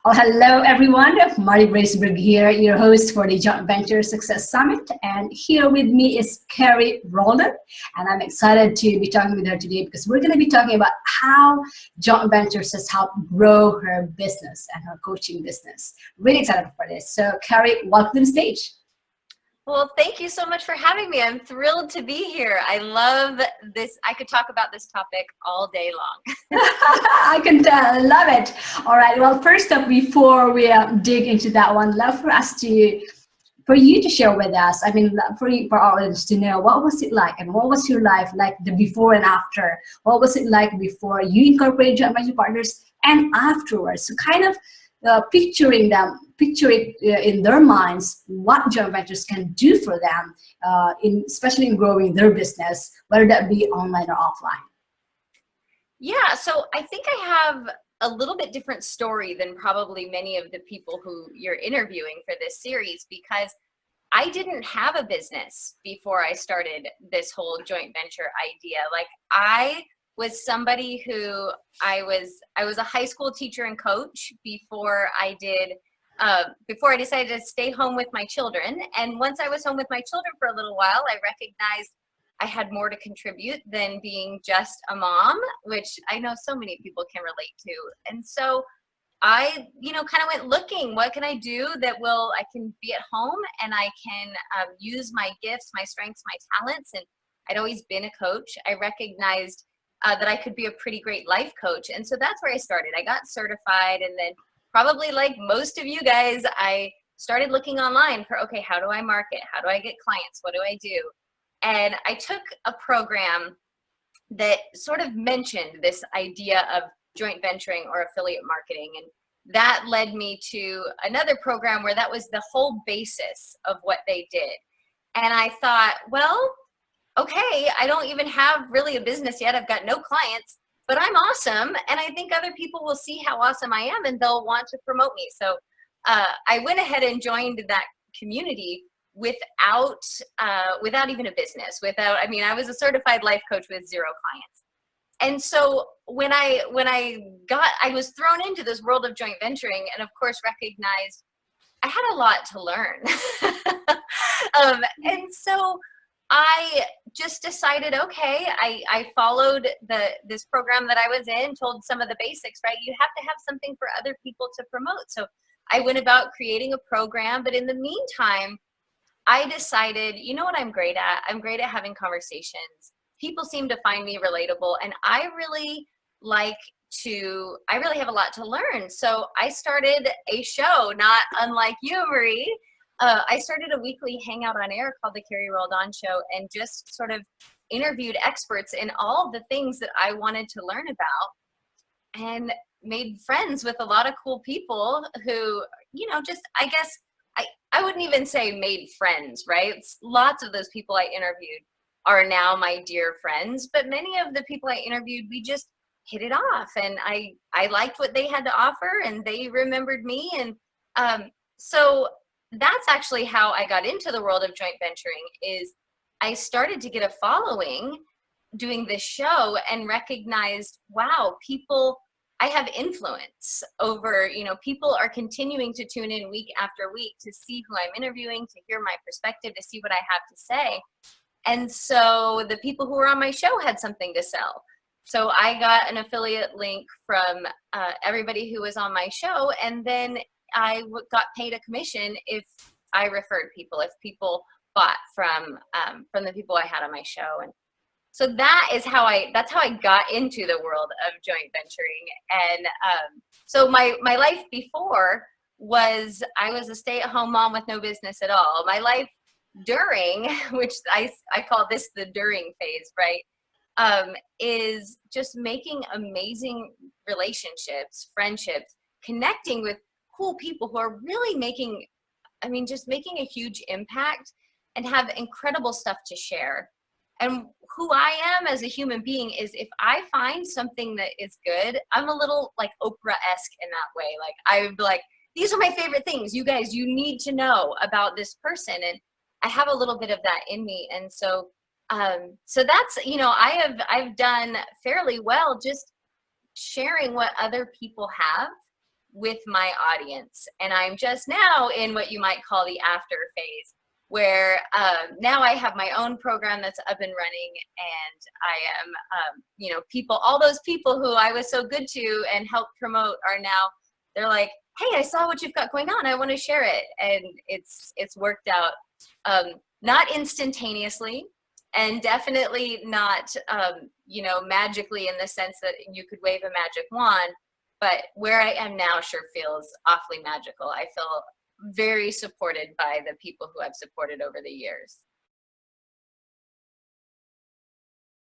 Oh, hello, everyone. Mari Braceberg here, your host for the Joint Venture Success Summit. And here with me is Carrie Roldan. And I'm excited to be talking with her today because we're going to be talking about how joint ventures has helped grow her business and her coaching business. Really excited for this. So, Carrie, welcome to the stage. Well, thank you so much for having me. I'm thrilled to be here. I love this. I could talk about this topic all day long. I can tell. Love it. All right. Well, first up, before we dig into that one, love for you to share with us. I mean, for our audience to know what was it like and what was your life like the before and after. What was it like before you incorporated joint venture partners and afterwards? So kind of picture it in their minds what joint ventures can do for them, especially in growing their business, whether that be online or offline. Yeah, so I think I have a little bit different story than probably many of the people who you're interviewing for this series, because I didn't have a business before I started this whole joint venture idea. Like, I was somebody who I was a high school teacher and coach before I decided to stay home with my children. And once I was home with my children for a little while, I recognized I had more to contribute than being just a mom, which I know so many people can relate to. And so I, kind of went looking, what can I do I can be at home and I can use my gifts, my strengths, my talents. And I'd always been a coach. I recognized that I could be a pretty great life coach. And so that's where I started. I got certified, and then probably like most of you guys, I started looking online for, okay, how do I market? How do I get clients? What do I do? And I took a program that sort of mentioned this idea of joint venturing or affiliate marketing. And that led me to another program where that was the whole basis of what they did. And I thought, well, okay, I don't even have really a business yet. I've got no clients, but I'm awesome. And I think other people will see how awesome I am and they'll want to promote me. So I went ahead and joined that community without even a business. I was a certified life coach with 0 clients. And so when I was thrown into this world of joint venturing, and of course recognized I had a lot to learn. And so I just decided, okay, I followed this program that I was in, told some of the basics, right? You have to have something for other people to promote. So I went about creating a program, but in the meantime, I decided, you know what I'm great at? I'm great at having conversations. People seem to find me relatable, and I really have a lot to learn. So I started a show, not unlike you, Marie. I started a weekly hangout on air called the Carrie Roldan Show, and just sort of interviewed experts in all the things that I wanted to learn about, and made friends with a lot of cool people who, I guess, I wouldn't even say made friends, right? Lots of those people I interviewed are now my dear friends, but many of the people I interviewed, we just hit it off, and I liked what they had to offer, and they remembered me. And so that's actually how I got into the world of joint venturing. Is I started to get a following doing this show and recognized, wow, I have influence over, people are continuing to tune in week after week to see who I'm interviewing, to hear my perspective, to see what I have to say. And so the people who were on my show had something to sell. So I got an affiliate link from everybody who was on my show, and then I got paid a commission if I referred people, if people bought from the people I had on my show. And so that's how I got into the world of joint venturing. And so my life before was, I was a stay-at-home mom with no business at all. My life during, which I call this the during phase, right, is just making amazing relationships, friendships, connecting with cool people who are really making a huge impact and have incredible stuff to share. And who I am as a human being is, if I find something that is good, I'm a little like Oprah-esque in that way. Like, I would be like, these are my favorite things. You guys, you need to know about this person. And I have a little bit of that in me. And so, so that's, I've done fairly well just sharing what other people have with my audience. And I'm just now in what you might call the after phase, where now I have my own program that's up and running, and I am, you know, people, all those people who I was so good to and helped promote are now, they're like, hey, I saw what you've got going on, I want to share it. And it's worked out, not instantaneously, and definitely not, you know, magically in the sense that you could wave a magic wand, but where I am now sure feels awfully magical. I feel very supported by the people who I've supported over the years.